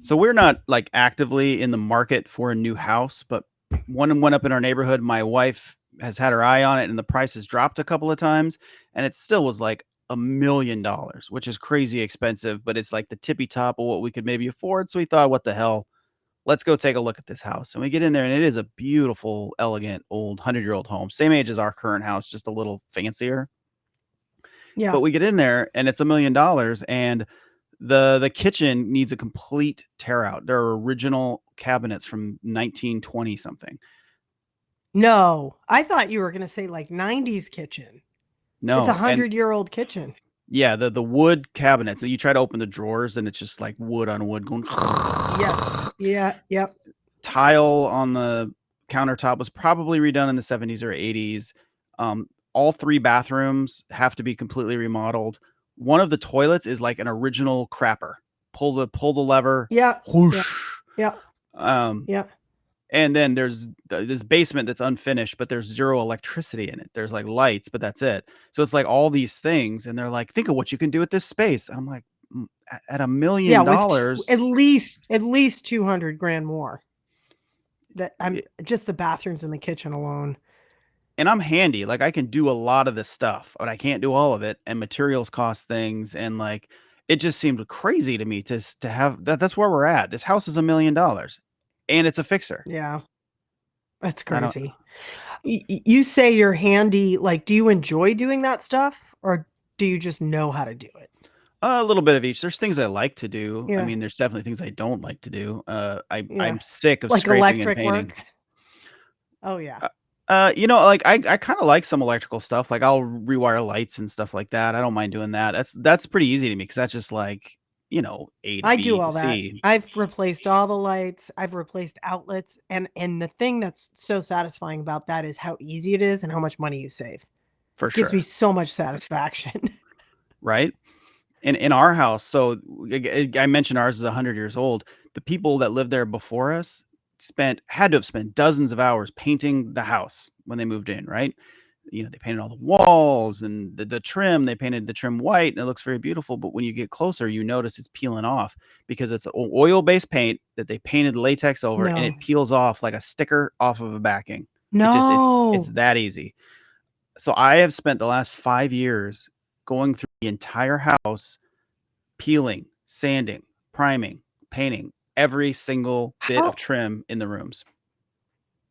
So we're not like actively in the market for a new house, but one went up in our neighborhood. My wife has had her eye on it and the price has dropped a couple of times and it still was like $1 million, which is crazy expensive, but it's like the tippy top of what we could maybe afford. So we thought, what the hell? Let's go take a look at this house. And we get in there and it is a beautiful, elegant, old 100-year-old home. Same age as our current house, just a little fancier. Yeah. But we get in there and it's $1 million and the kitchen needs a complete tear out. There are original cabinets from 1920 something. No, I thought you were going to say like 90s kitchen. It's a No, and 100-year-old kitchen. yeah, the wood cabinets. You try to open the drawers and it's just like wood on wood going. Yes. Yeah. Yep. Tile on the countertop was probably redone in the 70s or 80s. All three bathrooms have to be completely remodeled. One of the toilets is like an original crapper. Pull the lever, Yeah. Yeah. whoosh. Yeah. Um, Yeah. and then there's this basement that's unfinished, but there's zero electricity in it. There's like lights, but that's it. So it's like all these things, and they're like, think of what you can do with this space. And I'm like, at $1 Yeah. million, With at least 200 grand more. That I'm just the bathrooms and the kitchen alone. and I'm handy. Like I can do a lot of this stuff, but I can't do all of it. And materials cost things, and like it just seemed crazy to me to have that. That's where we're at. This house is $1 million, and it's a fixer. Yeah. That's I don't. crazy. You say you're handy. Like, do you enjoy doing that stuff or do you just know how to do it? A little bit of each. There's things I like to do. I Yeah. mean, there's definitely things I don't like to do. Yeah. I'm sick of Like scraping and electric painting. work. Oh, yeah. Like I kind of like some electrical stuff. Like I'll rewire lights and stuff like that. I don't mind doing that. That's pretty easy to me because that's just like A to I do B to all that. C I've replaced all the lights. I've replaced outlets. And the thing that's so satisfying about that is how easy it is and how much money you save. for Gives me sure, so much satisfaction. right? In our house, so I mentioned ours is 100 years old. The people that lived there before us had to have spent dozens of hours painting the house when they moved in, right? They painted all the walls and the trim. They painted the trim white, and it looks very beautiful. But when you get closer, you notice it's peeling off because it's oil-based paint that they painted latex over, and No. it peels off like a sticker off of a backing. It's No. that easy. So I have spent the last 5 years going through the entire house, peeling, sanding, priming, painting every single bit of How trim in the rooms.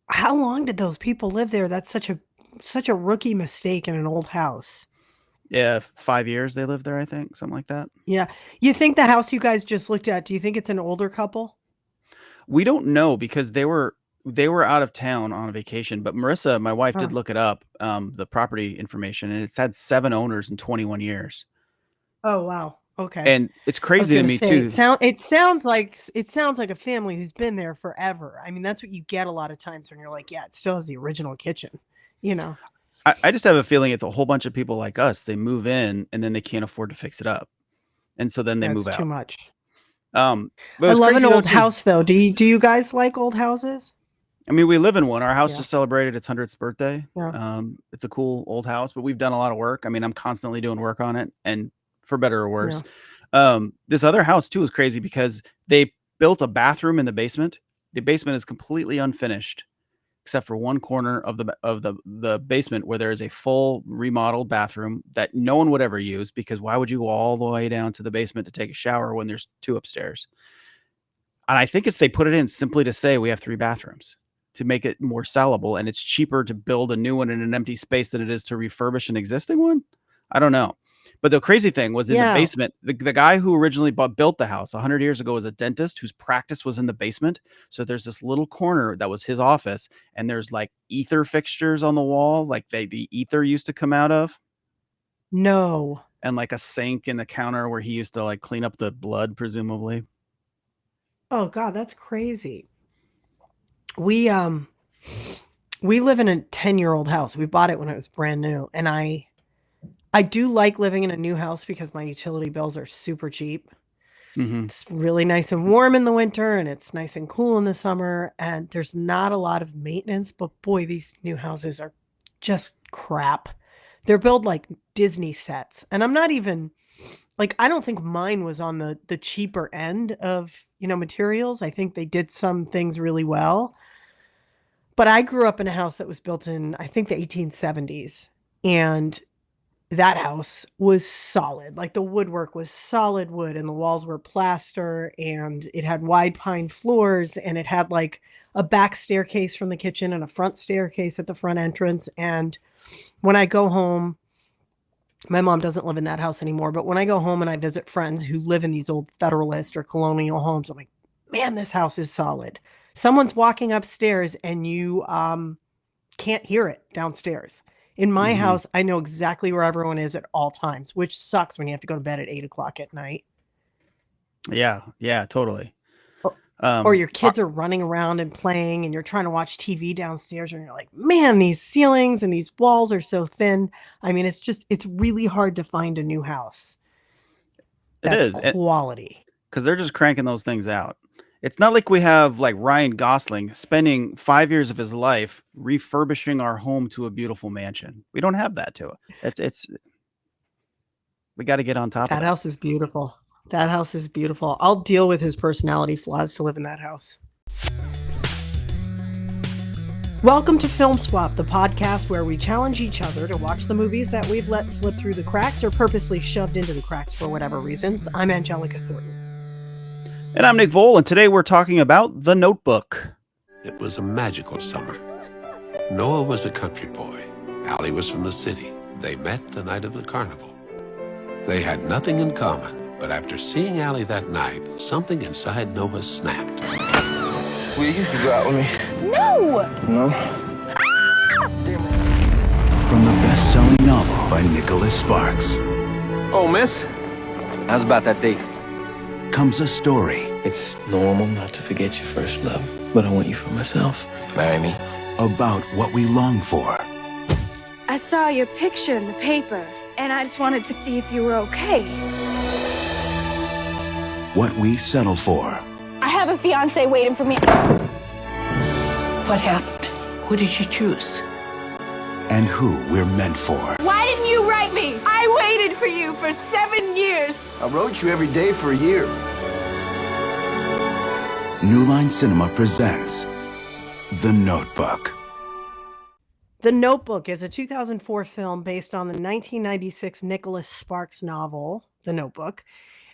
how long did those people live there? That's such a rookie mistake in an old house. Yeah, 5 years they lived there, I think, something like that. Yeah. You think the house you guys just looked at, do you think it's an older couple? We don't know because they were out of town on a vacation, but Marissa, my wife, Huh. did look it up, the property information, and it's had 7 owners in 21 years. Oh, wow. Okay. And it's I was crazy to gonna me say too. it sounds like a family who's been there forever. I mean, that's what you get a lot of times when you're like, yeah, it still has the original kitchen, you know. I just have a feeling it's a whole bunch of people like us. They move in and then they can't afford to fix it up, and so then they That's move too out. much. But it I was love an crazy though old too. house though. Do you guys like old houses? I mean, we live in one. Our house Yeah. just celebrated its 100th birthday. Yeah. It's a cool old house, but we've done a lot of work. I mean, I'm constantly doing work on it, and for better or worse. Yeah. This other house too is crazy because they built a bathroom in the basement. The basement is completely unfinished, except for one corner of the basement where there is a full remodeled bathroom that no one would ever use because why would you go all the way down to the basement to take a shower when there's two upstairs? And I think they put it in simply to say we have three bathrooms to make it more sellable, and it's cheaper to build a new one in an empty space than it is to refurbish an existing one. I don't know. But the crazy thing was in the Yeah. basement, the guy who originally built the house 100 years ago was a dentist whose practice was in the basement. So there's this little corner that was his office, and there's like ether fixtures on the wall, like the ether used to come out of, No. and like a sink in the counter where he used to like clean up the blood, presumably. Oh God, that's crazy. We we live in a 10-year-old house. We bought it when it was brand new. And I do like living in a new house because my utility bills are super cheap. Hmm. It's really nice and warm in the winter and it's nice and cool in the summer. And there's not a lot of maintenance, but boy, these new houses are just crap. They're built like Disney sets. And I'm not even like I don't think mine was on the cheaper end of materials. I think they did some things really well. But I grew up in a house that was built in, I think, the 1870s. And that house was solid. Like the woodwork was solid wood and the walls were plaster and it had wide pine floors and it had like a back staircase from the kitchen and a front staircase at the front entrance. And when I go home, my mom doesn't live in that house anymore, but when I go home and I visit friends who live in these old Federalist or colonial homes, I'm like, man, this house is solid. Someone's walking upstairs and you can't hear it downstairs. In my house, I know exactly where everyone is at all times, which sucks when you have to go to bed at 8:00 at night. Yeah, totally. Or your kids are running around and playing and you're trying to watch TV downstairs and you're like, man, these ceilings and these walls are so thin. I mean, it's really hard to find a new house. That's quality. Because they're just cranking those things out. It's not like we have like Ryan Gosling spending 5 years of his life refurbishing our home to a beautiful mansion. We don't have that to it. We got to get on top of that. That house is beautiful. That house is beautiful. I'll deal with his personality flaws to live in that house. Welcome to Film Swap, the podcast where we challenge each other to watch the movies that we've let slip through the cracks or purposely shoved into the cracks for whatever reasons. I'm Angelica Thornton. And I'm Nick Voll, and today we're talking about The Notebook. It was a magical summer. Noah was a country boy. Allie was from the city. They met the night of the carnival. They had nothing in common, but after seeing Allie that night, something inside Noah snapped. Will you go out with me? No! No? From the best-selling novel by Nicholas Sparks. Oh, miss. How's about that date? Comes a story. It's normal not to forget your first love, but I want you for myself. Marry me? About what we long for. I saw your picture in the paper, and I just wanted to see if you were okay. What we settle for. I have a fiance waiting for me. What happened? Who did you choose? And who we're meant for. Why didn't you write me? I waited for you for 7 years. I wrote you every day for a year. New Line Cinema presents The Notebook. The Notebook is a 2004 film based on the 1996 Nicholas Sparks novel, The Notebook.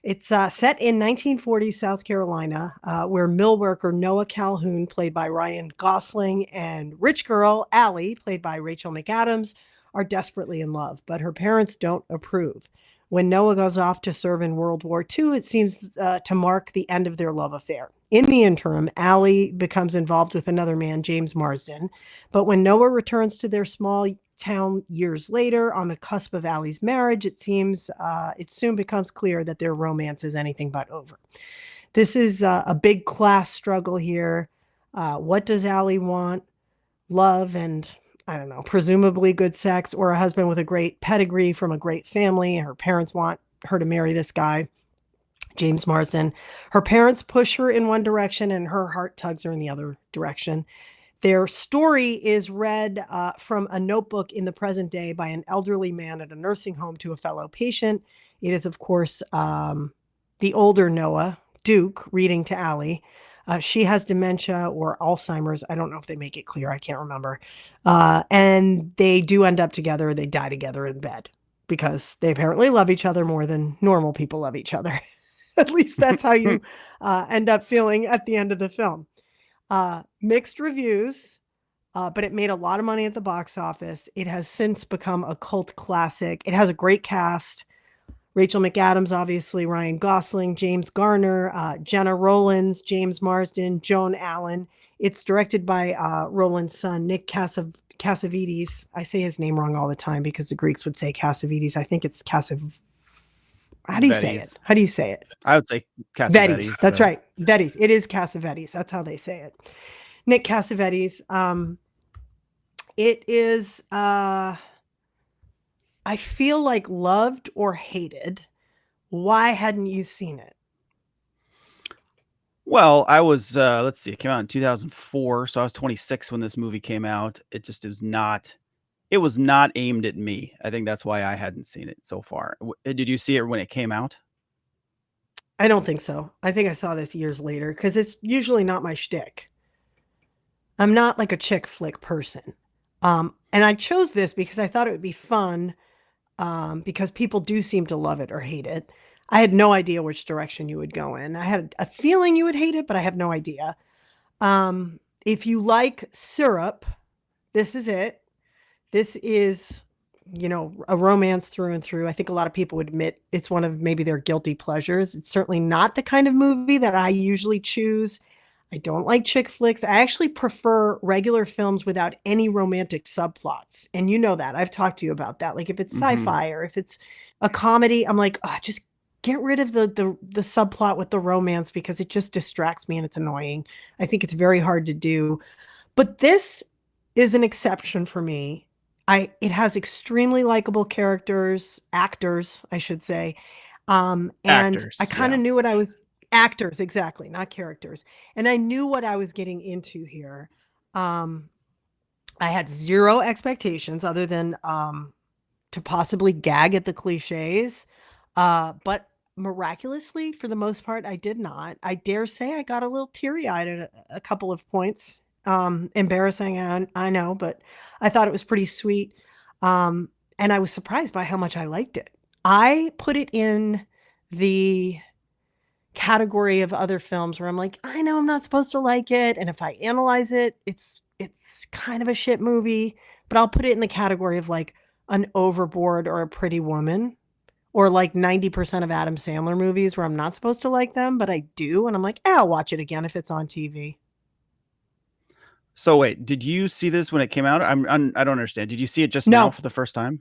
It's set in 1940s South Carolina, where mill worker Noah Calhoun, played by Ryan Gosling, and rich girl Allie, played by Rachel McAdams, are desperately in love, but her parents don't approve. When Noah goes off to serve in World War II, it seems to mark the end of their love affair. In the interim, Allie becomes involved with another man, James Marsden. But when Noah returns to their small town years later, on the cusp of Allie's marriage, it seems it soon becomes clear that their romance is anything but over. This is a big class struggle here. What does Allie want? Love and, I don't know, presumably good sex, or a husband with a great pedigree from a great family. Her parents want her to marry this guy, James Marsden. Her parents push her in one direction and her heart tugs her in the other direction. Their story is read from a notebook in the present day by an elderly man at a nursing home to a fellow patient. It is, of course, the older Noah, Duke, reading to Allie. She has dementia or Alzheimer's. I don't know if they make it clear. I can't remember. And they do end up together. They die together in bed because they apparently love each other more than normal people love each other. At least that's how you end up feeling at the end of the film. Mixed reviews, but it made a lot of money at the box office. It has since become a cult classic. It has a great cast. Rachel McAdams, obviously, Ryan Gosling, James Garner, Jenna Rollins, James Marsden, Joan Allen. It's directed by Rollins' son, Nick Cassavetes. I say his name wrong all the time because the Greeks would say Cassavetes. I think it's How do you say it? How do you say it? I would say Cassavetes. That's right. Vetes. It is Cassavetes. That's how they say it. Nick Cassavetes. It is, I feel like loved or hated. Why hadn't you seen it? Well, I was, let's see, it came out in 2004. So I was 26 when this movie came out. It was not aimed at me. I think that's why I hadn't seen it so far. Did you see it when it came out? I don't think so. I think I saw this years later because it's usually not my shtick. I'm not like a chick flick person. And I chose this because I thought it would be fun because people do seem to love it or hate it. I had no idea which direction you would go in. I had a feeling you would hate it, but I have no idea. If you like syrup, this is it. This is, a romance through and through. I think a lot of people would admit it's one of maybe their guilty pleasures. It's certainly not the kind of movie that I usually choose. I don't like chick flicks. I actually prefer regular films without any romantic subplots. And you know that. I've talked to you about that. Like if it's sci-fi or if it's a comedy, I'm like, just get rid of the subplot with the romance because it just distracts me and it's annoying. I think it's very hard to do. But this is an exception for me. It has extremely likable actors, I should say. And Actors, I kind of knew what I was actors, exactly, not characters. And I knew what I was getting into here. I had zero expectations other than to possibly gag at the cliches. But miraculously, for the most part, I did not. I dare say I got a little teary-eyed at a couple of points. Embarrassing, I know, but I thought it was pretty sweet. And I was surprised by how much I liked it. I put it in the category of other films where I'm like, I know I'm not supposed to like it, and if I analyze it, it's kind of a shit movie, but I'll put it in the category of like an Overboard or a Pretty Woman, or like 90% of Adam Sandler movies where I'm not supposed to like them, but I do, and I'm like, I'll watch it again if it's on TV. So wait, did you see this when it came out? I don't understand. Did you see it just No. now for the first time?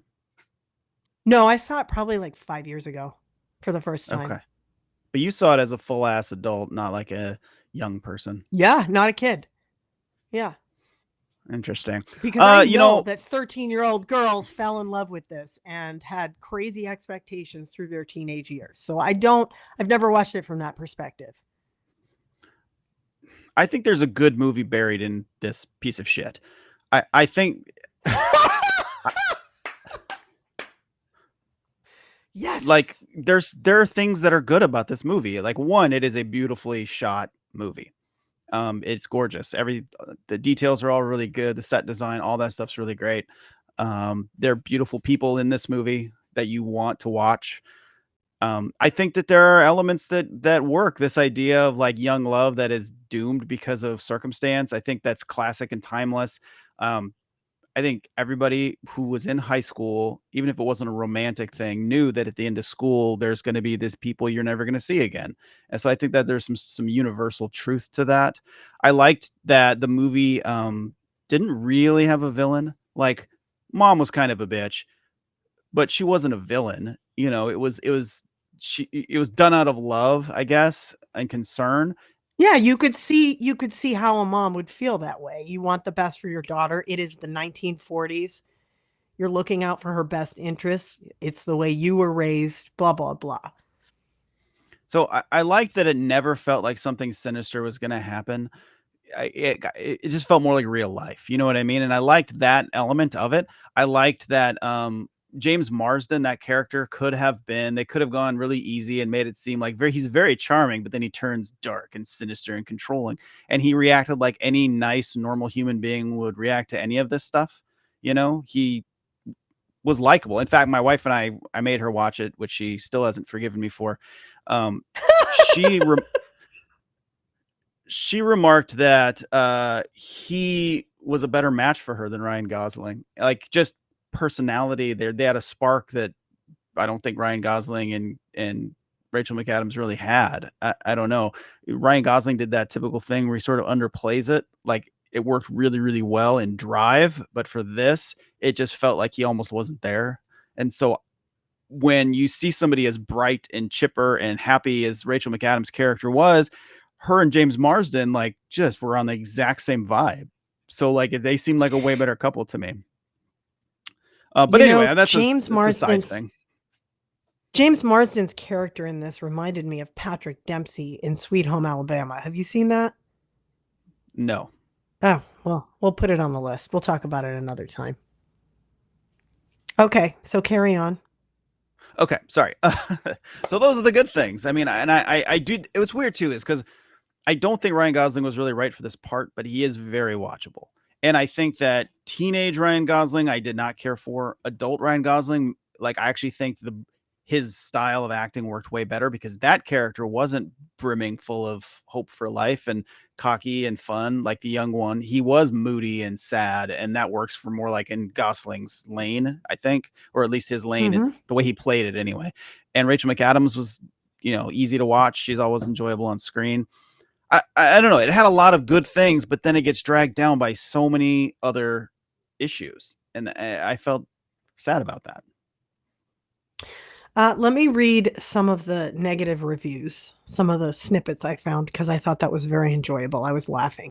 No, I saw it probably like 5 years ago for the first time. Okay. But you saw it as a full ass adult, not like a young person. Yeah, not a kid. Yeah. Interesting. Because I know that 13-year-old girls fell in love with this and had crazy expectations through their teenage years. So I've never watched it from that perspective. I think there's a good movie buried in this piece of shit. I think yes. Like there are things that are good about this movie. Like one, it is a beautifully shot movie. It's gorgeous. The details are all really good. The set design, all that stuff's really great. There are beautiful people in this movie that you want to watch. I think that there are elements that work. This idea of like young love that is doomed because of circumstance. I think that's classic and timeless. I think everybody who was in high school, even if it wasn't a romantic thing, knew that at the end of school, there's going to be this people you're never going to see again. And so I think that there's some universal truth to that. I liked that the movie didn't really have a villain. Like mom was kind of a bitch, but she wasn't a villain. It was done out of love, I guess, and concern. Yeah, you could see how a mom would feel that way. You want the best for your daughter. It is the 1940s. You're looking out for her best interests. It's the way you were raised, blah, blah, blah. So I liked that it never felt like something sinister was going to happen. It just felt more like real life. You know what I mean? And I liked that element of it. I liked that James Marsden, that character, they could have gone really easy and made it seem like he's very charming, but then he turns dark and sinister and controlling. And he reacted like any nice, normal human being would react to any of this stuff. He was likable. In fact, my wife and I made her watch it, which she still hasn't forgiven me for. She remarked that he was a better match for her than Ryan Gosling. Like just personality there, they had a spark that I don't think Ryan Gosling and Rachel McAdams really had. I don't know. Ryan Gosling did that typical thing where he sort of underplays it. Like it worked really, really well in Drive, but for this, it just felt like he almost wasn't there. And so when you see somebody as bright and chipper and happy as Rachel McAdams' character was, her and James Marsden like just were on the exact same vibe. So like they seemed like a way better couple to me. But anyway, that's a side thing. James Marsden's character in this reminded me of Patrick Dempsey in Sweet Home Alabama. Have you seen that? No. Oh, well, we'll put it on the list. We'll talk about it another time. Okay, so carry on. Okay, sorry. So those are the good things. I mean, and I do. It was weird too, is because I don't think Ryan Gosling was really right for this part, but he is very watchable. And I think that teenage Ryan Gosling, I did not care for. Adult Ryan Gosling, like I actually think his style of acting worked way better because that character wasn't brimming full of hope for life and cocky and fun like the young one. He was moody and sad, and that works for more like in Gosling's lane, I think, or at least his lane, Mm-hmm. the way he played it anyway. And Rachel McAdams was, easy to watch. She's always enjoyable on screen. I don't know. It had a lot of good things, but then it gets dragged down by so many other issues, and I felt sad about that. Let me read some of the negative reviews, some of the snippets I found because I thought that was very enjoyable. I was laughing.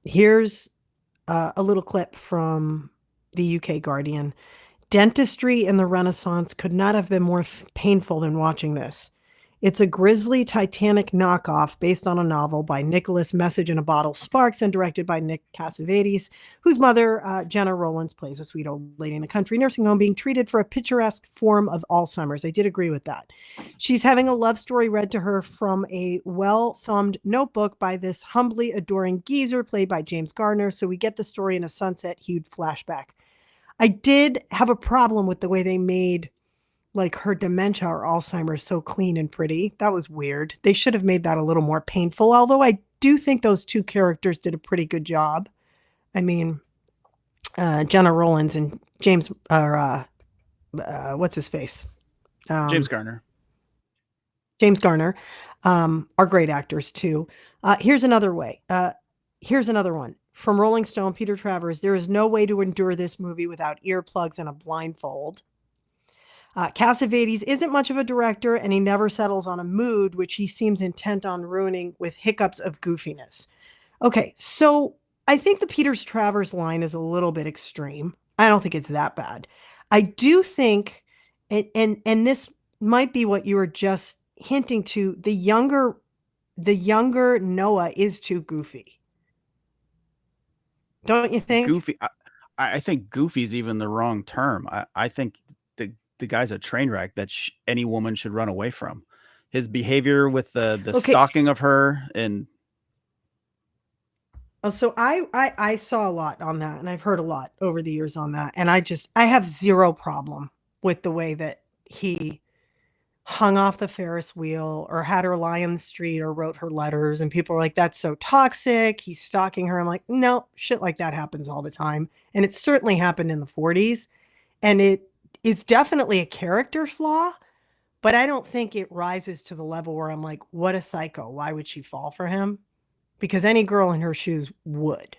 Here's a little clip from the UK Guardian. Dentistry in the Renaissance could not have been more painful than watching this. It's a grisly Titanic knockoff based on a novel by Nicholas Message in a Bottle Sparks and directed by Nick Cassavetes, whose mother, Jenna Rollins, plays a sweet old lady in the country nursing home being treated for a picturesque form of Alzheimer's. I did agree with that. She's having a love story read to her from a well-thumbed notebook by this humbly adoring geezer played by James Garner, so we get the story in a sunset-hued flashback. I did have a problem with the way they made like her dementia or Alzheimer's so clean and pretty. That was weird. They should have made that a little more painful, although I do think those two characters did a pretty good job. I mean, Jenna Rollins and James, what's his face? James Garner. James Garner are great actors too. Here's another way. Here's another one. From Rolling Stone, Peter Travers, there is no way to endure this movie without earplugs and a blindfold. Cassavetes isn't much of a director, and he never settles on a mood, which he seems intent on ruining with hiccups of goofiness. Okay, so I think the Peter Travers line is a little bit extreme. I don't think it's that bad. I do think, and this might be what you were just hinting to, the younger Noah is too goofy. Don't you think? Goofy. I think goofy is even the wrong term. I think the guy's a train wreck that any woman should run away from. His behavior with the stalking of her and. Oh, so I saw a lot on that, and I've heard a lot over the years on that, and I have zero problem with the way that he hung off the Ferris wheel or had her lie in the street or wrote her letters, and people are like, that's so toxic. He's stalking her. I'm like, no, shit like that happens all the time. And it certainly happened in the 40s. And it is definitely a character flaw, but I don't think it rises to the level where I'm like, what a psycho. Why would she fall for him? Because any girl in her shoes would.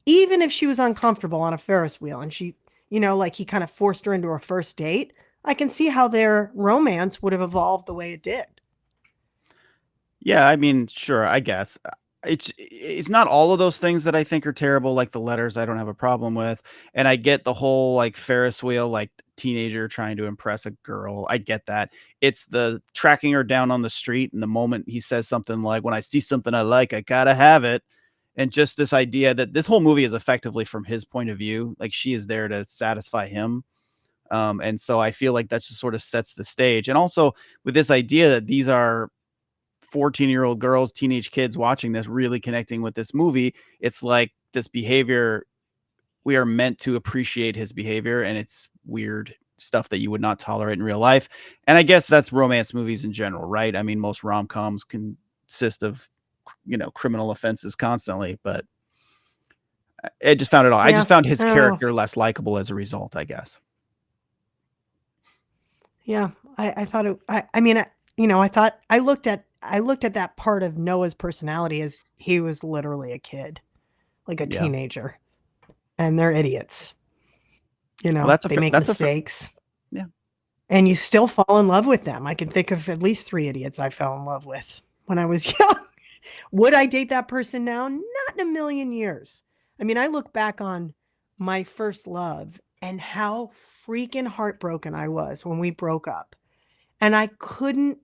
Even if she was uncomfortable on a Ferris wheel and she, like he kind of forced her into a first date, I can see how their romance would have evolved the way it did. Yeah, I mean, sure, I guess. It's not all of those things that I think are terrible, like the letters I don't have a problem with. And I get the whole like Ferris wheel, like teenager trying to impress a girl. I get that. It's the tracking her down on the street, and the moment he says something like, when I see something I like, I gotta have it. And just this idea that this whole movie is effectively from his point of view, like she is there to satisfy him. And so I feel like that just sort of sets the stage. And also with this idea that these are 14-year-old girls, teenage kids watching this, really connecting with this movie, it's like this behavior, we are meant to appreciate his behavior, and it's weird stuff that you would not tolerate in real life. And I guess that's romance movies in general, right? I mean, most rom-coms consist of, criminal offenses constantly, but I just found it all. Yeah, I just found his character less likable as a result, I guess. Yeah, I thought it. I looked at that part of Noah's personality as he was literally a kid, like a teenager, and they're idiots. They make mistakes. Yeah, and you still fall in love with them. I can think of at least 3 idiots I fell in love with when I was young. Would I date that person now? Not in a million years. I mean, I look back on my first love and how freaking heartbroken I was when we broke up. And I couldn't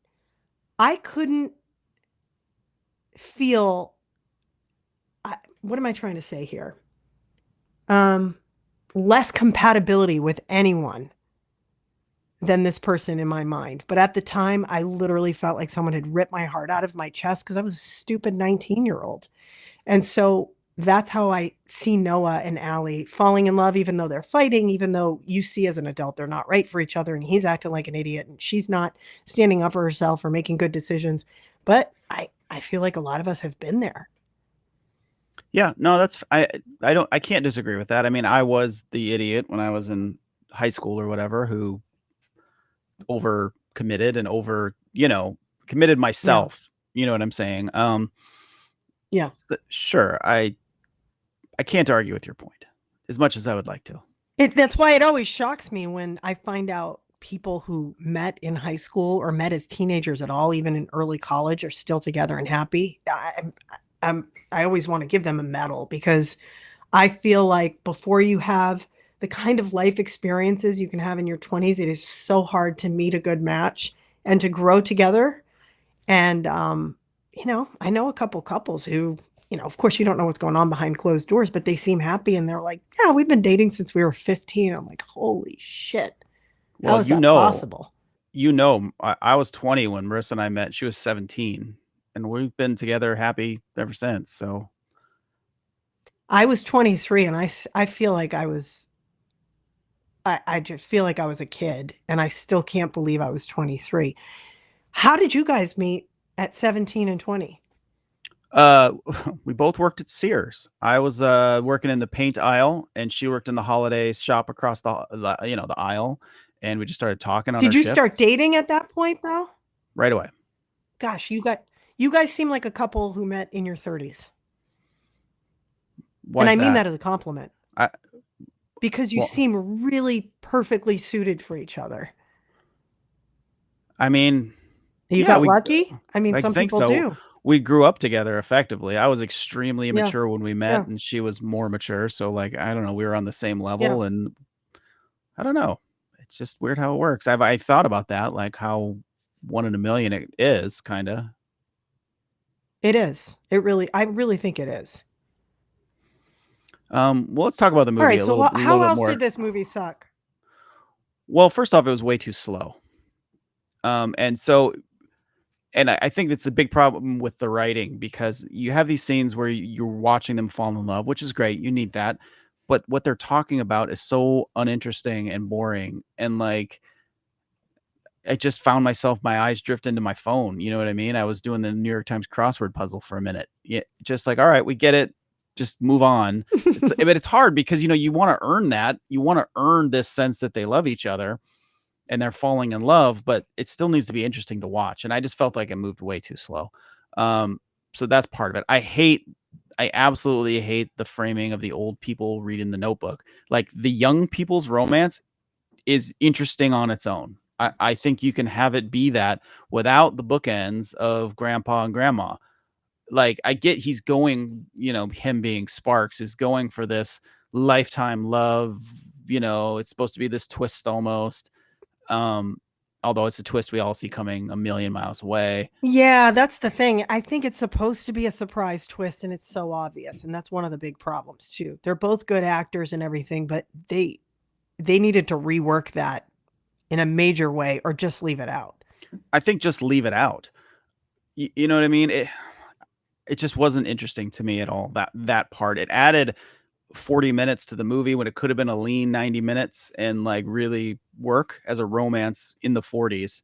feel, what am I trying to say here? Less compatibility with anyone than this person in my mind. But at the time, I literally felt like someone had ripped my heart out of my chest because I was a stupid 19-year-old. And so that's how I see Noah and Allie falling in love, even though they're fighting, even though you see as an adult they're not right for each other, and he's acting like an idiot and she's not standing up for herself or making good decisions. But I feel like a lot of us have been there. Yeah, no, I can't disagree with that. I mean, I was the idiot when I was in high school or whatever who over committed and committed Yeah. myself. You know what I'm saying? Yeah. Sure, I can't argue with your point as much as I would like to. That's why it always shocks me when I find out people who met in high school or met as teenagers at all, even in early college, are still together and happy. I always want to give them a medal because I feel like before you have the kind of life experiences you can have in your 20s, it is so hard to meet a good match and to grow together. And, I know a couple couples who, of course you don't know what's going on behind closed doors, but they seem happy and they're like, yeah, we've been dating since we were 15. I'm like, holy shit. How Well, is that possible? I was 20 when Marissa and I met. She was 17, and we've been together happy ever since. So I was 23 and I feel like I just feel like I was a kid and I still can't believe I was 23. How did you guys meet at 17 and 20? we both worked at Sears. I was working in the paint aisle, and she worked in the holiday shop across the aisle, and we just started talking on Did our you start shifts dating at that point though? right away. Gosh, you guys seem like a couple who met in your 30s. Why And is I mean that? that as a compliment I because you well, seem really perfectly suited for each other. I mean, You yeah, got lucky? I mean, I some think people so. do. We grew up together effectively. I was extremely Yeah. immature when we met, Yeah. and she was more mature. So, like, I don't know, we were on the same Yeah. level, and I don't know. It's just weird how it works. I thought about that, like how 1 in a million it is, kinda. It is. I really think it is. Well, let's talk about the All movie right. a So little how bit else more. did this movie suck? Well, first off, it was way too slow. And so and I think that's a big problem with the writing because you have these scenes where you're watching them fall in love, which is great. You need that. But what they're talking about is so uninteresting and boring. And like, I just found myself, my eyes drift into my phone. You know what I mean? I was doing the New York Times crossword puzzle for a minute. Yeah, just like, all right, we get it. Just move on. But it's hard because, you want to earn that. You want to earn this sense that they love each other and they're falling in love, but it still needs to be interesting to watch. And I just felt like it moved way too slow. So that's part of it. I absolutely hate the framing of the old people reading the Notebook. Like the young people's romance is interesting on its own. I think you can have it be that without the bookends of grandpa and grandma. Like I get he's going, him being Sparks is going for this lifetime love. It's supposed to be this twist almost. Although it's a twist we all see coming a million miles away. Yeah, that's the thing. I think it's supposed to be a surprise twist and it's so obvious. And that's one of the big problems too. They're both good actors and everything, but they needed to rework that in a major way or just leave it out. I think just leave it out. You know what I mean? It just wasn't interesting to me at all. That part. It added 40 minutes to the movie when it could have been a lean 90 minutes and like really work as a romance in the 40s.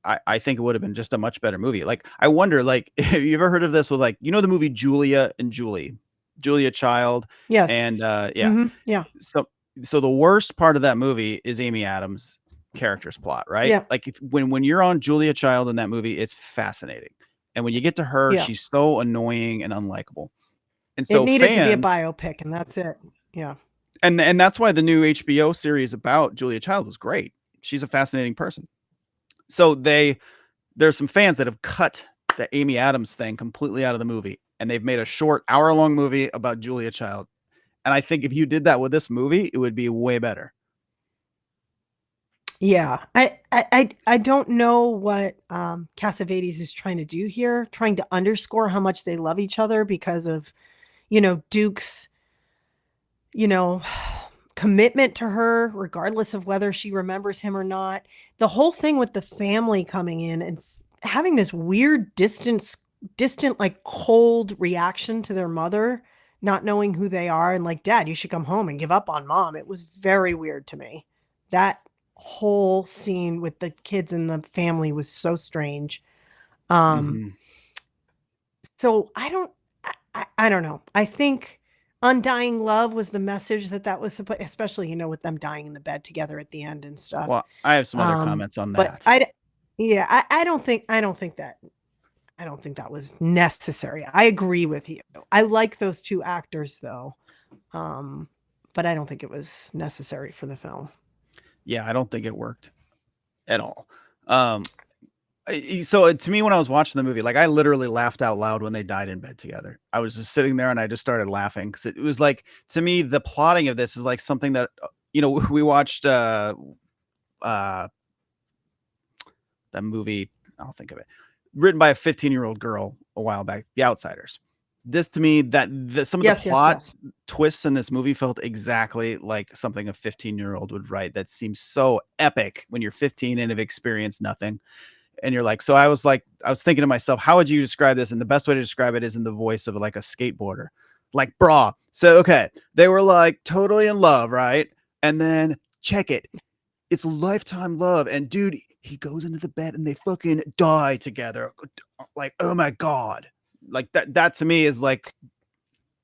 I think it would have been just a much better movie. Like I wonder, like, have you ever heard of this with like, the movie Julia and Julia Child? Yes. And yeah. Mhm. Yeah. So the worst part of that movie is Amy Adams' character's plot, right? Yeah. Like when you're on Julia Child in that movie, it's fascinating. And when you get to her, Yeah. she's so annoying and unlikable. And It so needed to be a fans, biopic and that's it. Yeah. and that's why the new HBO series about Julia Child was great. She's a fascinating person. So there's some fans that have cut the Amy Adams thing completely out of the movie, and they've made a short hour-long movie about Julia Child. And I think if you did that with this movie, it would be way better. Yeah. I don't know what Cassavetes is trying to do here, trying to underscore how much they love each other because of, Duke's, commitment to her, regardless of whether she remembers him or not. The whole thing with the family coming in and having this weird distant, like cold reaction to their mother, not knowing who they are, and like, Dad, you should come home and give up on Mom. It was very weird to me. That whole scene with the kids and the family was so strange. Mhm. So I don't know. I think undying love was the message that was supposed, especially, with them dying in the bed together at the end and stuff. Well, I have some other comments on But that. yeah, I don't think that was necessary. I agree with you. I like those two actors though. But I don't think it was necessary for the film. Yeah, I don't think it worked at all. So to me, when I was watching the movie, like I literally laughed out loud when they died in bed together. I was just sitting there and I just started laughing because it was like, to me, the plotting of this is like something that, we watched that movie. I'll think of it, written by a 15-year-old girl a while back, The Outsiders. This to me, some of the plot twists in this movie felt exactly like something a 15-year-old would write. That seems so epic when you're 15 and have experienced nothing. And you're like, so I was thinking to myself, how would you describe this? And the best way to describe it is in the voice of like a skateboarder, like, brah. So, okay, they were like totally in love, right? And then check it. It's lifetime love. And dude, he goes into the bed and they fucking die together. Like, oh my God. Like that to me is like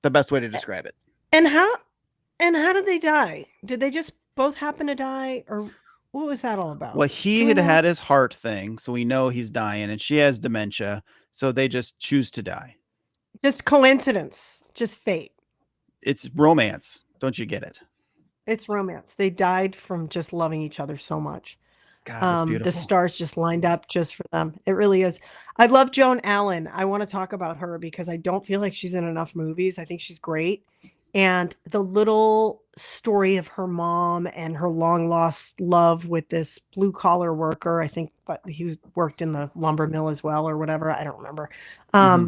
the best way to describe it. And how did they die? Did they just both happen to die, or what was that all about? Well, he had his heart thing, so we know he's dying, and she has dementia, so they just choose to die. Just coincidence, just fate. It's romance. Don't you get it? It's romance. They died from just loving each other so much. God, that's beautiful. The stars just lined up just for them. It really is. I love Joan Allen. I want to talk about her because I don't feel like she's in enough movies. I think she's great. And the little story of her mom and her long lost love with this blue collar worker, I think, but he worked in the lumber mill as well or whatever. I don't remember. I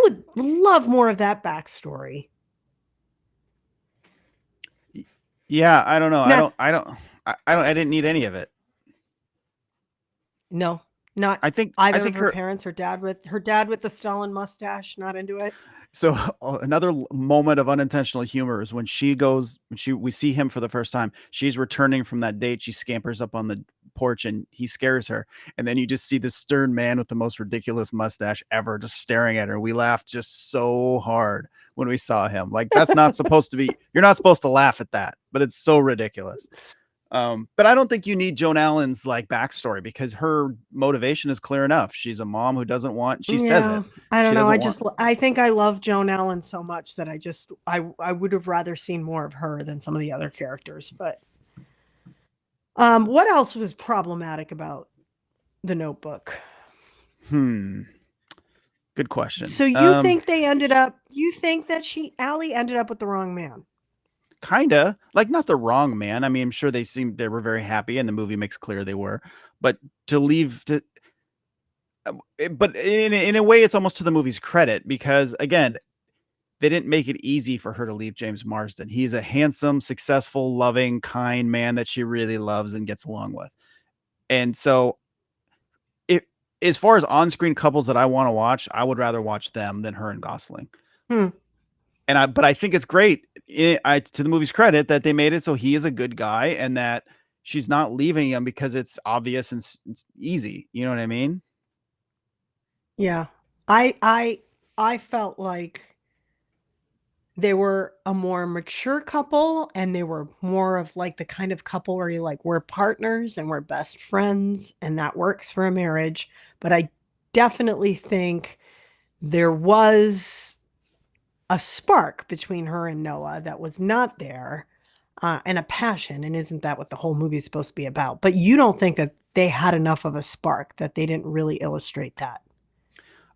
would love more of that backstory. Yeah, I don't know. Now, I didn't need any of it. No, not. I think her parents, her dad with the Stalin mustache. Not into it. So another moment of unintentional humor is when we see him for the first time. She's returning from that date. She scampers up on the porch and he scares her. And then you just see this stern man with the most ridiculous mustache ever just staring at her. We laughed just so hard when we saw him. Like, that's not supposed to be, you're not supposed to laugh at that, but it's so ridiculous. But I don't think you need Joan Allen's like backstory because her motivation is clear enough. She's a mom who doesn't want, says it. I don't know. I think I love Joan Allen so much that I would have rather seen more of her than some of the other characters. But what else was problematic about The Notebook? Good question. So you think that Allie ended up with the wrong man? Kinda, like, not the wrong man. I mean, I'm sure they were very happy and the movie makes clear they were, but but in a way it's almost to the movie's credit because again, they didn't make it easy for her to leave James Marsden. He's a handsome, successful, loving, kind man that she really loves and gets along with. And so as far as on-screen couples that I want to watch, I would rather watch them than her and Gosling. But I think it's great to the movie's credit that they made it so he is a good guy and that she's not leaving him because it's obvious and it's easy. You know what I mean? Yeah. I felt like they were a more mature couple and they were more of like the kind of couple where you're like, we're partners and we're best friends and that works for a marriage. But I definitely think there was a spark between her and Noah that was not there, and a passion. And isn't that what the whole movie is supposed to be about? But you don't think that they had enough of a spark, that they didn't really illustrate that?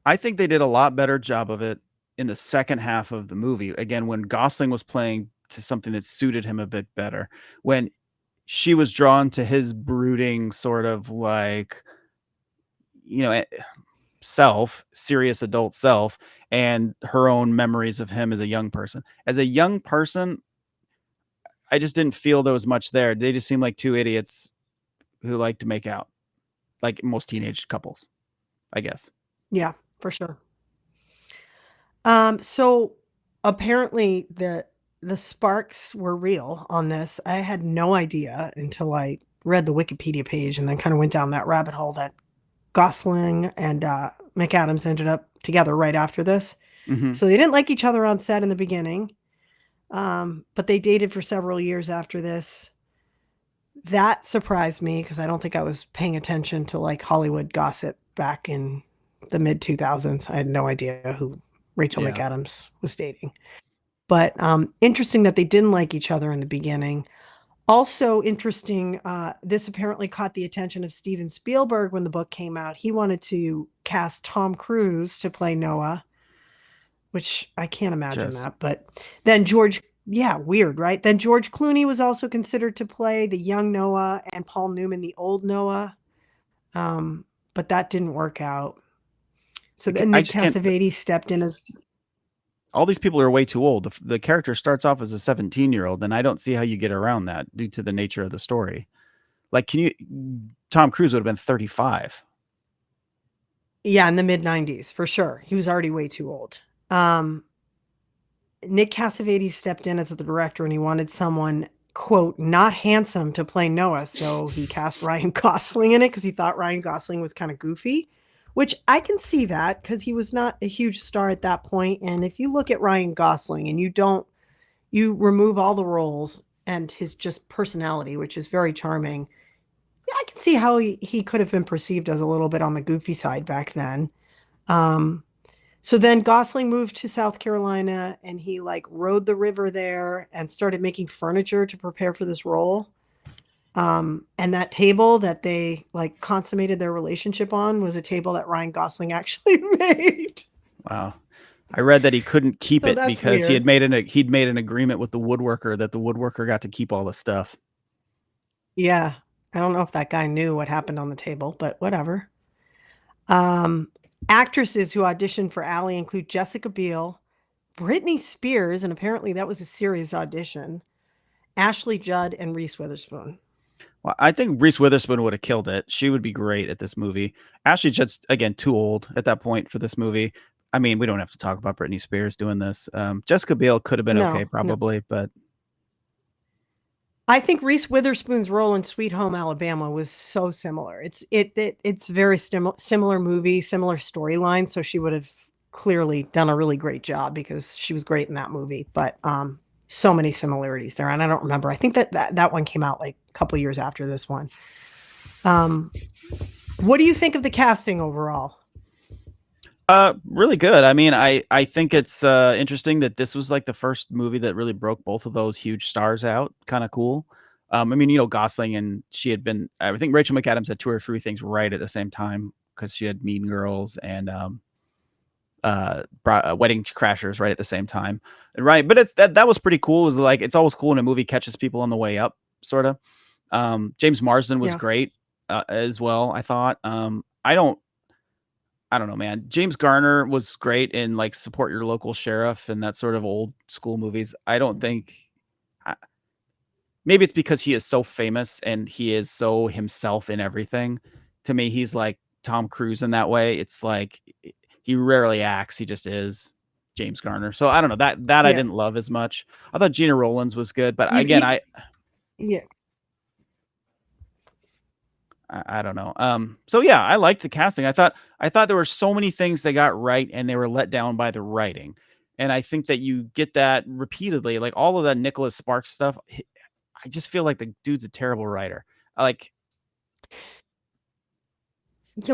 I think they did a lot better job of it in the second half of the movie. Again, when Gosling was playing to something that suited him a bit better, when she was drawn to his brooding sort of like, serious adult self and her own memories of him as a young person. As a young person, I just didn't feel there was much there. They just seemed like two idiots who like to make out, like most teenage couples, I guess. Yeah, for sure. So apparently the sparks were real on this. I had no idea until I read the Wikipedia page and then kind of went down that rabbit hole that Gosling and McAdams ended up together right after this. Mm-hmm. So they didn't like each other on set in the beginning, but they dated for several years after this. That surprised me because I don't think I was paying attention to like Hollywood gossip back in the mid 2000s. I had no idea who Rachel Yeah. McAdams was dating. But interesting that they didn't like each other in the beginning. Also interesting, this apparently caught the attention of Steven Spielberg when the book came out. He wanted to cast Tom Cruise to play Noah, which I can't imagine Just- that. But then weird, right? Then George Clooney was also considered to play the young Noah and Paul Newman, the old Noah. But that didn't work out. So then Nick Cassavetes stepped in as... All these people are way too old. The character starts off as a 17-year-old, and I don't see how you get around that due to the nature of the story. Like, Tom Cruise would have been 35. Yeah, in the mid 90s, for sure. He was already way too old. Nick Cassavetes stepped in as the director, and he wanted someone, quote, not handsome to play Noah. So he cast Ryan Gosling in it because he thought Ryan Gosling was kind of goofy, which I can see that because he was not a huge star at that point. And if you look at Ryan Gosling and you remove all the roles and his just personality, which is very charming, yeah, I can see how he could have been perceived as a little bit on the goofy side back then. So then Gosling moved to South Carolina and he like rode the river there and started making furniture to prepare for this role. And that table that they like consummated their relationship on was a table that Ryan Gosling actually made. Wow. I read that he couldn't keep it because weird. he'd made an agreement with the woodworker that the woodworker got to keep all the stuff. Yeah. I don't know if that guy knew what happened on the table, but whatever. Actresses who auditioned for Allie include Jessica Biel, Britney Spears, and apparently that was a serious audition, Ashley Judd, and Reese Witherspoon. Well, I think Reese Witherspoon would have killed it. She would be great at this movie. Ashley Judd's, again, too old at that point for this movie. I mean, we don't have to talk about Britney Spears doing this. Jessica Biel could have been okay, probably, but I think Reese Witherspoon's role in Sweet Home Alabama was so similar. It's very similar movie, similar storyline. So she would have clearly done a really great job because she was great in that movie. But so many similarities there, and I don't remember. I think that one came out like a couple years after this one. What do you think of the casting overall? Really good. I mean, I think it's interesting that this was like the first movie that really broke both of those huge stars out. Kind of cool. I mean, Gosling and she had been, I think Rachel McAdams had 2 or 3 things right at the same time because she had Mean Girls and Wedding Crashers right at the same time. And right, but that was pretty cool. It was like, it's always cool when a movie catches people on the way up, sort of. James Marsden was great as well, I thought. I don't know, man. James Garner was great in like Support Your Local Sheriff and that sort of old school movies. I don't think, maybe it's because he is so famous and he is so himself in everything. To me, he's like Tom Cruise in that way. It's like he rarely acts. He just is James Garner. So I don't know, that I didn't love as much. I thought Gina Rowlands was good, but again, I don't know. So yeah, I liked the casting. I thought there were so many things they got right and they were let down by the writing. And I think that you get that repeatedly, like all of that Nicholas Sparks stuff. I just feel like the dude's a terrible writer. Yeah,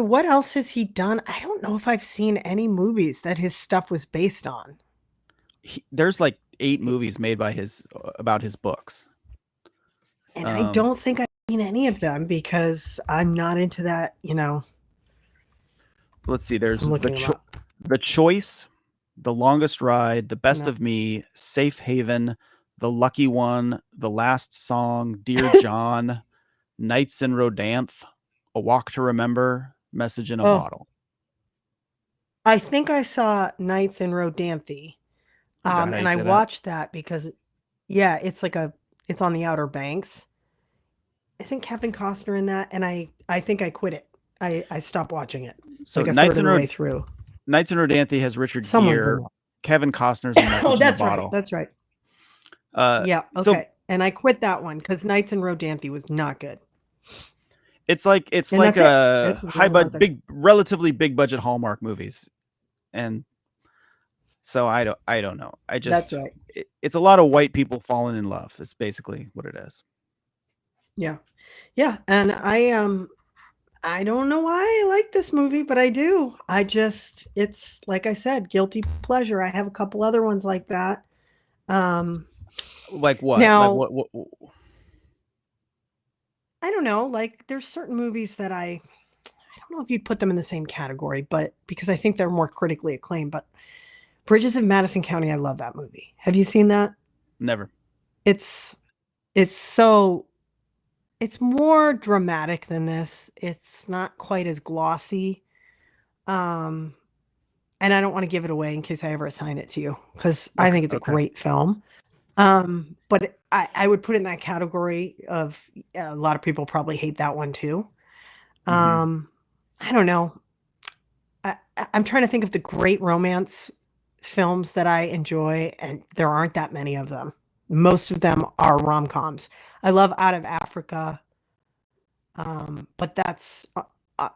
what else has he done? I don't know if I've seen any movies that his stuff was based on. There's like 8 movies made by about his books. And I don't think I've seen any of them because I'm not into that, Let's see. There's The Choice, The Longest Ride, The Best of Me, Safe Haven, The Lucky One, The Last Song, Dear John, Nights in Rodanthe, A Walk to Remember, Message in a Bottle. I think I saw Nights in Rodanthe. And I watched that because, it's like It's on the Outer Banks. Isn't Kevin Costner in that? And I think I quit it. I stopped watching it. So like a third of the way through. Knights in Rodanthe has Richard Someone's Gere. in that. Kevin Costner's in Message Oh, in that's a right. Bottle. That's right. Yeah. Okay. So and I quit that one because Knights in Rodanthe was not good. it's like And a that's high not worth budget, it. relatively big budget Hallmark movies, and so I don't know. That's right. It's a lot of white people falling in love. It's basically what it is. Yeah. Yeah. And I don't know why I like this movie, but I do. It's like I said, guilty pleasure. I have a couple other ones like that. Like what? Now, like what? I don't know. Like there's certain movies that I don't know if you'd put them in the same category, but because I think they're more critically acclaimed. But Bridges of Madison County, I love that movie. Have you seen that? Never. It's more dramatic than this. It's not quite as glossy. And I don't want to give it away in case I ever assign it to you because I think it's a great film. But I would put it in that category of a lot of people probably hate that one too. I don't know. I'm trying to think of the great romance films that I enjoy, and there aren't that many of them. Most of them are rom-coms. I love Out of Africa, but that's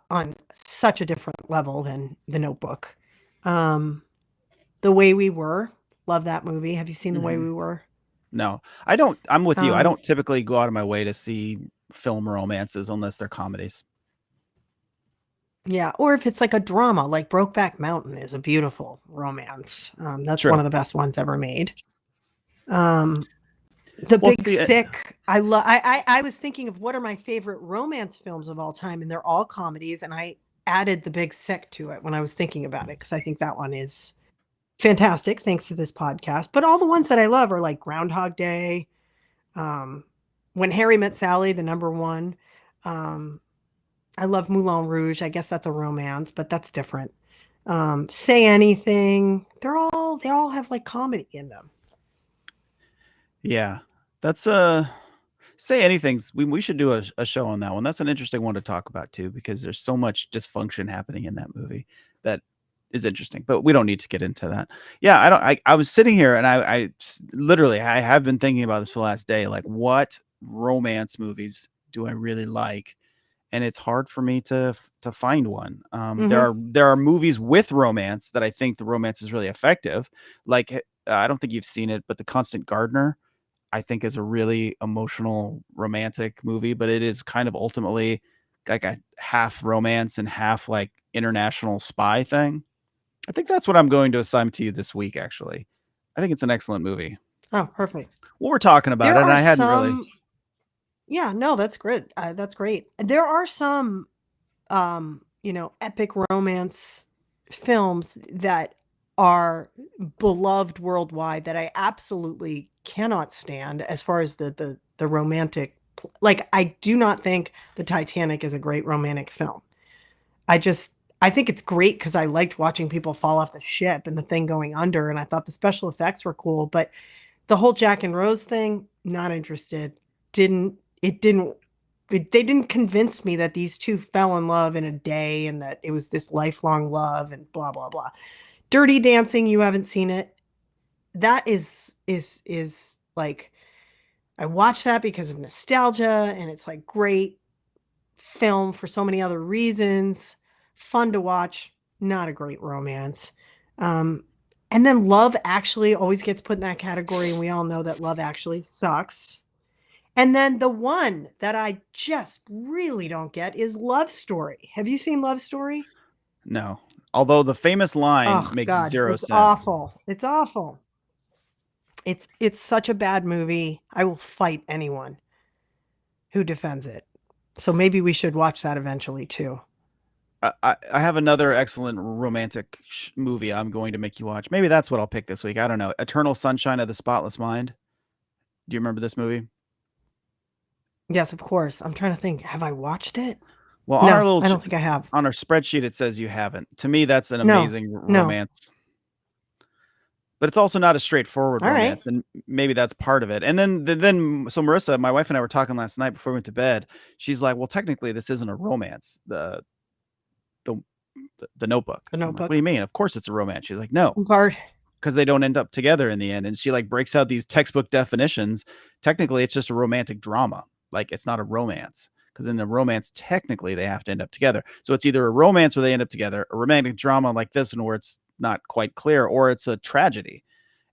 on such a different level than The Notebook. The Way We Were, love that movie. Have you seen The Way We Were? No, I don't. I'm with you. I don't typically go out of my way to see film romances unless they're comedies. Yeah, or if it's like a drama, like Brokeback Mountain is a beautiful romance. That's True. one of the best ones ever made. The Big Sick. I was thinking of what are my favorite romance films of all time, and they're all comedies. And I added The Big Sick to it when I was thinking about it because I think that one is fantastic, thanks to this podcast. But all the ones that I love are like Groundhog Day, When Harry Met Sally, the number one. I love Moulin Rouge. I guess that's a romance, but that's different. Say Anything. They all have like comedy in them. Yeah, that's Say Anything's. We should do a show on that one. That's an interesting one to talk about too, because there's so much dysfunction happening in that movie that is interesting. But we don't need to get into that. Yeah, I was sitting here and I literally I have been thinking about this for the last day. Like, what romance movies do I really like? And it's hard for me to find one. There are movies with romance that I think the romance is really effective. Like I don't think you've seen it, but The Constant Gardener, I think, is a really emotional romantic movie, but it is kind of ultimately like a half romance and half like international spy thing. I think that's what I'm going to assign to you this week. Actually, I think it's an excellent movie. Oh, perfect. Well, we're talking about it, and I hadn't really. Yeah, no, that's great. That's great. There are some, epic romance films that are beloved worldwide that I absolutely cannot stand as far as the romantic. Like, I do not think the Titanic is a great romantic film. I think it's great because I liked watching people fall off the ship and the thing going under, and I thought the special effects were cool. But the whole Jack and Rose thing, not interested. They didn't convince me that these two fell in love in a day and that it was this lifelong love and blah, blah, blah. Dirty Dancing, you haven't seen it. That is like, I watched that because of nostalgia, and it's like great film for so many other reasons. Fun to watch, not a great romance. And then Love Actually always gets put in that category, and we all know that Love Actually sucks. And then the one that I just really don't get is Love Story. Have you seen Love Story? No. Although the famous line makes zero sense. Awful. It's awful. It's such a bad movie. I will fight anyone who defends it. So maybe we should watch that eventually too. I have another excellent romantic movie I'm going to make you watch. Maybe that's what I'll pick this week. I don't know. Eternal Sunshine of the Spotless Mind. Do you remember this movie? Yes, of course. I'm trying to think. Have I watched it? Well, no, I don't think I have. On our spreadsheet, it says you haven't. To me, that's an amazing romance. but it's also not a straightforward All right. romance, and maybe that's part of it. And then so Marissa, my wife and I were talking last night before we went to bed. She's like, "Well, technically, this isn't a romance. The Notebook." The I'm like, Notebook. "What do you mean? Of course it's a romance." She's like, "No, We've already, because they don't end up together in the end." And she like breaks out these textbook definitions. Technically, it's just a romantic drama. Like it's not a romance. Because in the romance, technically, they have to end up together. So it's either a romance where they end up together, a romantic drama like this one where it's not quite clear, or it's a tragedy.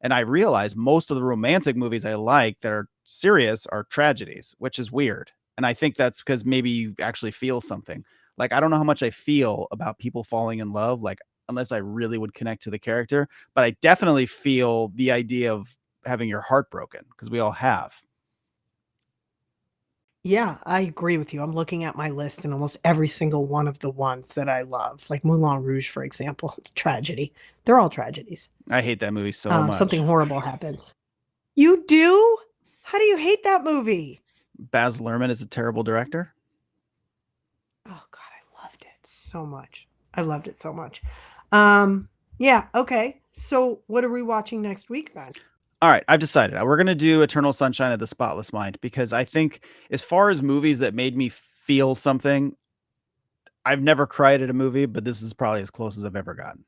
And I realize most of the romantic movies I like that are serious are tragedies, which is weird. And I think that's because maybe you actually feel something. Like, I don't know how much I feel about people falling in love, like, unless I really would connect to the character. But I definitely feel the idea of having your heart broken, because we all have. yeah, I agree with you. I'm looking at my list, and almost every single one of the ones that I love, like Moulin Rouge, for example, it's tragedy. They're all tragedies. I hate that movie so much. Something horrible happens. You do? How do you hate that movie? Baz Luhrmann is a terrible director. Oh God, I loved it so much. I loved it so much. Yeah, okay. So what are we watching next week then? All right, I've decided. We're going to do Eternal Sunshine of the Spotless Mind, because I think as far as movies that made me feel something, I've never cried at a movie, but this is probably as close as I've ever gotten.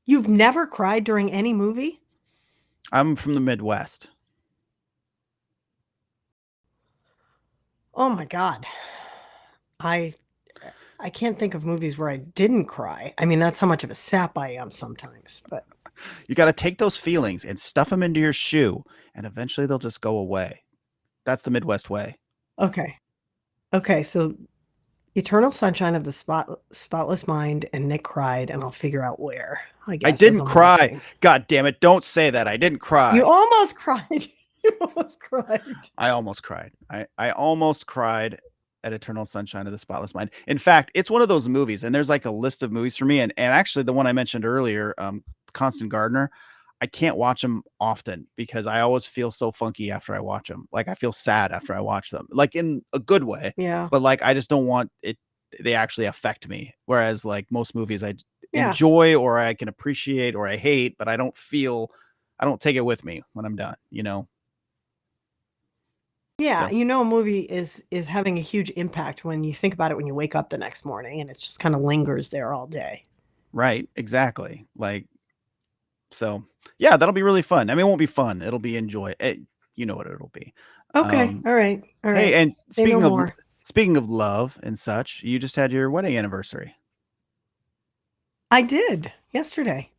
You've never cried during any movie? I'm from the Midwest. Oh my God. I can't think of movies where I didn't cry. I mean, that's how much of a sap I am sometimes, but You got to take those feelings and stuff them into your shoe, and eventually they'll just go away. That's the Midwest way. okay. Okay, so Eternal Sunshine of the Spotless Mind and Nick cried, and I'll figure out where. I guess I didn't as I'm cry. watching. God damn it. Don't say that. I didn't cry. You almost cried. You almost cried. I almost cried. I almost cried at Eternal Sunshine of the Spotless Mind. In fact, it's one of those movies, and there's like a list of movies for me. And actually, the one I mentioned earlier, Constant Gardener, I can't watch them often because I always feel so funky after I watch them. Like I feel sad after I watch them, like in a good way. Yeah. But like I just don't want it. They actually affect me. Whereas like most movies, I Yeah. enjoy or I can appreciate or I hate, but I don't take it with me when I'm done. You know. Yeah, So. you know, a movie is having a huge impact when you think about it when you wake up the next morning, and it just kind of lingers there all day. Right. Exactly. Like. So yeah, that'll be really fun. I mean, it won't be fun. It'll be enjoy. You know what it'll be. Okay. All right. All right. Hey, and Say no more. speaking of love and such, you just had your wedding anniversary. I did yesterday.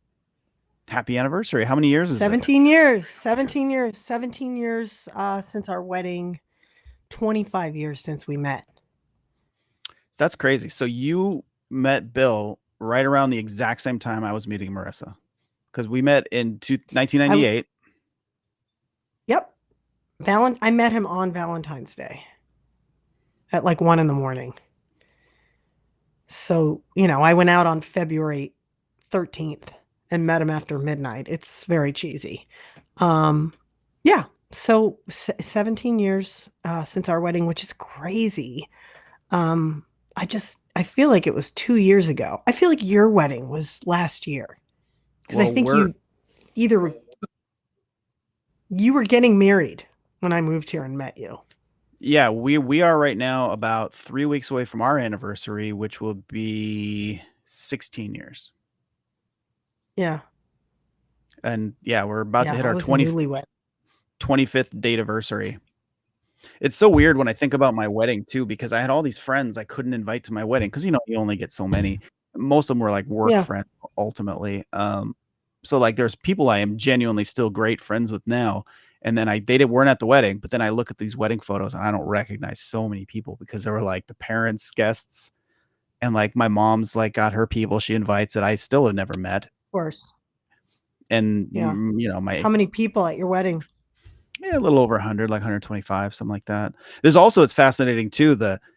Happy anniversary. How many years is it? 17 years. 17 years. 17 years since our wedding. 25 years since we met. That's crazy. So you met Bill right around the exact same time I was meeting Marissa. Because we met in 1998. Yep. I met him on Valentine's Day at like 1 a.m. So, you know, I went out on February 13th and met him after midnight. It's very cheesy. Yeah. So 17 years since our wedding, which is crazy. I feel like it was 2 years ago. I feel like your wedding was last year. Because I think you were getting married when I moved here and met you. Yeah, we are right now about 3 weeks away from our anniversary, which will be 16 years. Yeah. And yeah, we're about to hit our 25th date anniversary. It's so weird when I think about my wedding too, because I had all these friends I couldn't invite to my wedding because, you know, you only get so many. Most of them were like work friends ultimately. So like there's people I am genuinely still great friends with now. And then they weren't at the wedding, but then I look at these wedding photos and I don't recognize so many people because they were like the parents' guests. And like my mom's like got her people she invites that I still have never met. Of course. And yeah. You know, how many people at your wedding? Yeah, a little over 100, like 125, something like that. There's also, it's fascinating too,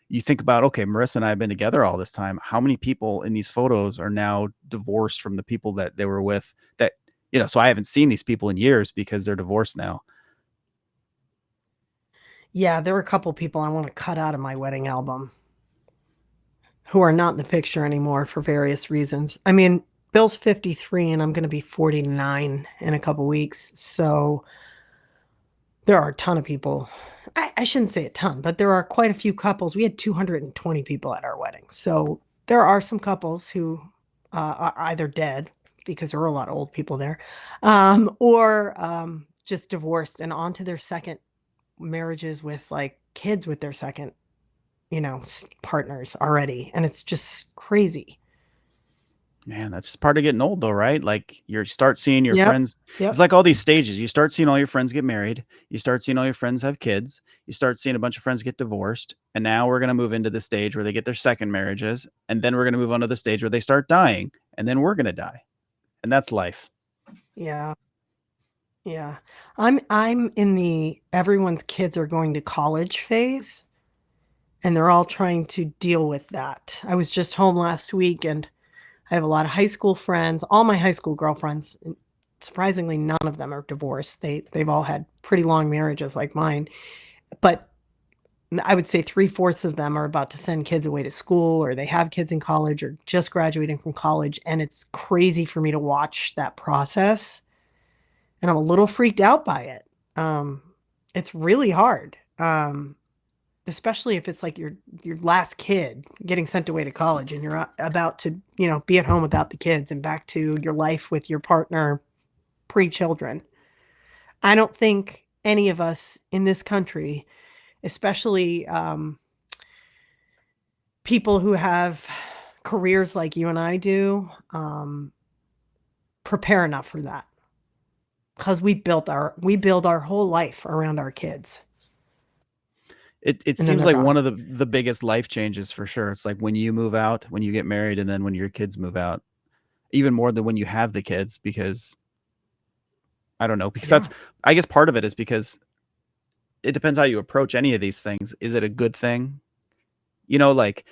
you think about, okay, Marissa and I have been together all this time. How many people in these photos are now divorced from the people that they were with that, you know, so I haven't seen these people in years because they're divorced now. Yeah, there were a couple people I want to cut out of my wedding album who are not in the picture anymore for various reasons. I mean, Bill's 53 and I'm going to be 49 in a couple weeks. So there are a ton of people. I shouldn't say a ton, but there are quite a few couples. We had 220 people at our wedding. So there are some couples who are either dead, because there were a lot of old people there, or just divorced and on to their second marriages with like kids with their second, partners already. And it's just crazy. Man, that's part of getting old though, right? Like you start seeing your Yep. friends. Yep. It's like all these stages. You start seeing all your friends get married. You start seeing all your friends have kids. You start seeing a bunch of friends get divorced. And now we're going to move into the stage where they get their second marriages. And then we're going to move on to the stage where they start dying. And then we're going to die. And that's life. Yeah. Yeah. I'm in the everyone's kids are going to college phase, and they're all trying to deal with that. I was just home last week and I have a lot of high school friends, all my high school girlfriends. Surprisingly, none of them are divorced. They've all had pretty long marriages like mine. But I would say 3/4 of them are about to send kids away to school, or they have kids in college or just graduating from college. And it's crazy for me to watch that process. And I'm a little freaked out by it. It's really hard. Especially if it's like your last kid getting sent away to college and you're about to, be at home without the kids and back to your life with your partner pre-children. I don't think any of us in this country, especially people who have careers like you and I do, prepare enough for that. Because we build our whole life around our kids. It seems like one of the biggest life changes for sure. It's like when you move out, when you get married, and then when your kids move out, even more than when you have the kids, because I don't know, because I guess part of it is because it depends how you approach any of these things. Is it a good thing? Like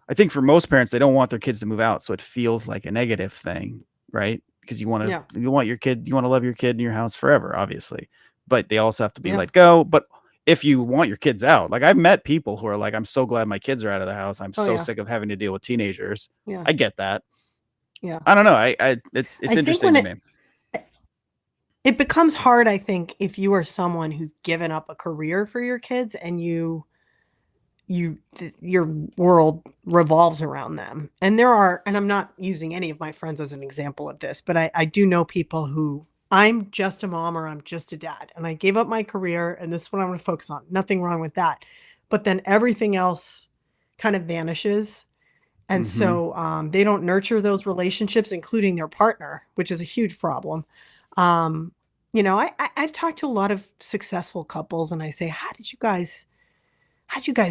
I think for most parents, they don't want their kids to move out. So it feels like a negative thing, right? Because you want your kid, you want to love your kid in your house forever, obviously, but they also have to be let go. But if you want your kids out, like I've met people who are like, I'm so glad my kids are out of the house. I'm so sick of having to deal with teenagers. Yeah. I get that. Yeah. I don't know. It's interesting to me. It becomes hard, I think, if you are someone who's given up a career for your kids and your world revolves around them. And I'm not using any of my friends as an example of this, but I do know people who I'm just a mom or I'm just a dad and I gave up my career and this is what I'm going to focus on. Nothing wrong with that. But then everything else kind of vanishes. And so they don't nurture those relationships, including their partner, which is a huge problem. I've talked to a lot of successful couples and I say, how'd you guys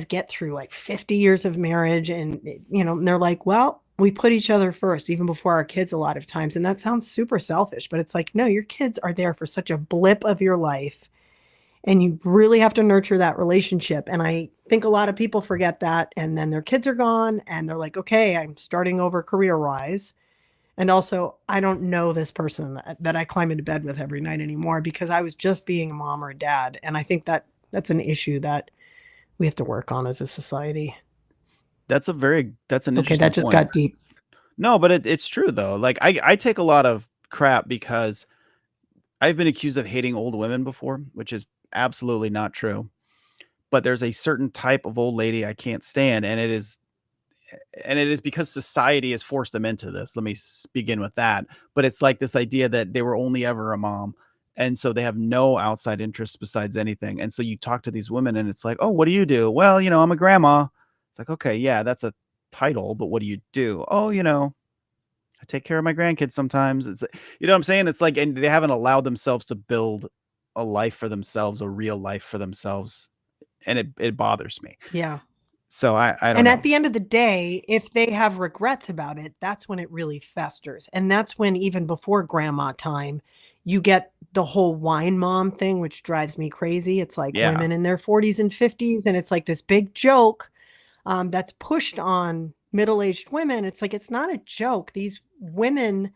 get through like 50 years of marriage? And, and they're like, well, we put each other first, even before our kids a lot of times. And that sounds super selfish, but it's like, no, your kids are there for such a blip of your life. And you really have to nurture that relationship. And I think a lot of people forget that. And then their kids are gone and they're like, okay, I'm starting over career-wise. And also, I don't know this person that I climb into bed with every night anymore because I was just being a mom or a dad. And I think that's an issue that we have to work on as a society. That's an interesting Okay, that just point. got deep. No, but it's true though. Like I take a lot of crap because I've been accused of hating old women before, which is absolutely not true. But there's a certain type of old lady I can't stand, and it is because society has forced them into this. Let me begin with that. But it's like this idea that they were only ever a mom. And so they have no outside interests besides anything. And so you talk to these women and it's like, oh, what do you do? Well, I'm a grandma. It's like, okay, yeah, that's a title, but what do you do? Oh, I take care of my grandkids sometimes. It's, what I'm saying? It's like, and they haven't allowed themselves to build a life for themselves, a real life for themselves. And it bothers me. Yeah. So I don't know. And at the end of the day, if they have regrets about it, that's when it really festers. And that's when, even before grandma time, you get the whole wine mom thing, which drives me crazy. It's like women in their 40s and 50s. And it's like this big joke that's pushed on middle-aged women. It's like, it's not a joke. These women,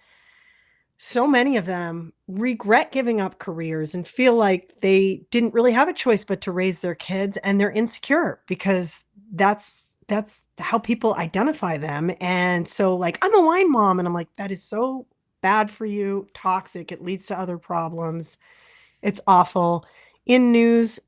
so many of them regret giving up careers and feel like they didn't really have a choice but to raise their kids. And they're insecure because that's that's how people identify them. And so like, I'm a wine mom, and I'm like, that is so bad for you, toxic. It leads to other problems. It's awful. In news,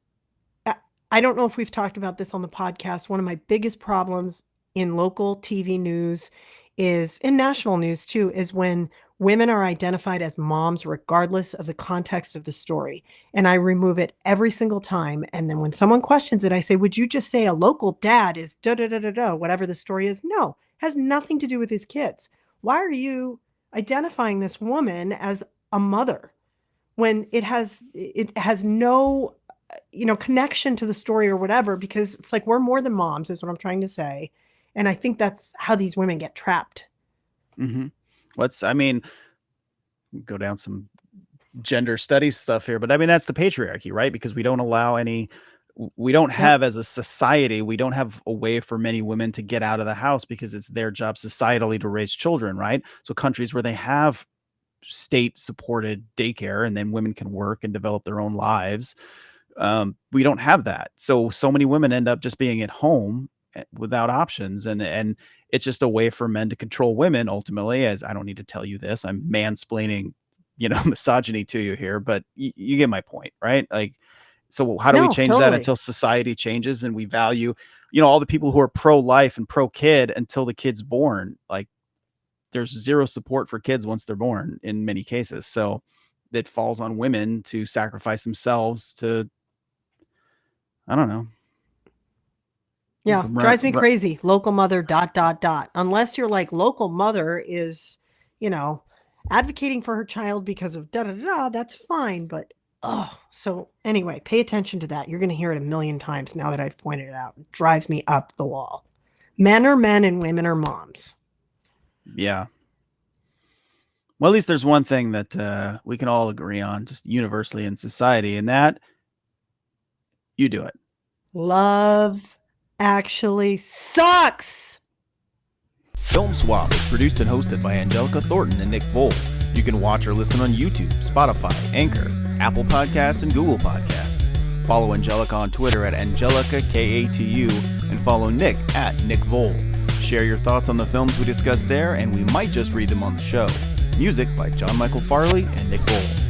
I don't know if we've talked about this on the podcast. One of my biggest problems in local TV news is, in national news too, is when women are identified as moms regardless of the context of the story. And I remove it every single time. And then when someone questions it, I say, would you just say a local dad is da da da da da, whatever the story is? No, has nothing to do with his kids. Why are you identifying this woman as a mother when it has no connection to the story or whatever? Because it's like, we're more than moms is what I'm trying to say. And I think that's how these women get trapped. Mm-hmm. Go down some gender studies stuff here, but I mean, that's the patriarchy, right? Because we don't have, as a society, we don't have a way for many women to get out of the house because it's their job societally to raise children, right? So countries where they have state supported daycare and then women can work and develop their own lives, we don't have that. So many women end up just being at home without options, and it's just a way for men to control women ultimately. As I don't need to tell you this, I'm mansplaining misogyny to you here, but you get my point, right? Like, so how do we change that until society changes and we value all the people who are pro-life and pro-kid until the kid's born? Like, there's zero support for kids once they're born in many cases, so it falls on women to sacrifice themselves to, I don't know. Yeah, drives me crazy. Local mother ... Unless you're like, local mother is, advocating for her child because of that's fine. But so anyway, pay attention to that. You're going to hear it a million times now that I've pointed it out. It drives me up the wall. Men are men and women are moms. Yeah. Well, at least there's one thing that we can all agree on, just universally in society, and that you do it. Love Actually sucks. Film Swap is produced and hosted by Angelica, Thornton, and Nick Voll. You can watch or listen on YouTube, Spotify, Anchor, Apple Podcasts, and Google Podcasts. Follow Angelica on Twitter at Angelica KATU and follow Nick at Nick Voll. Share your thoughts on the films we discussed there, and we might just read them on the show. Music by John Michael Farley and Nick Voll.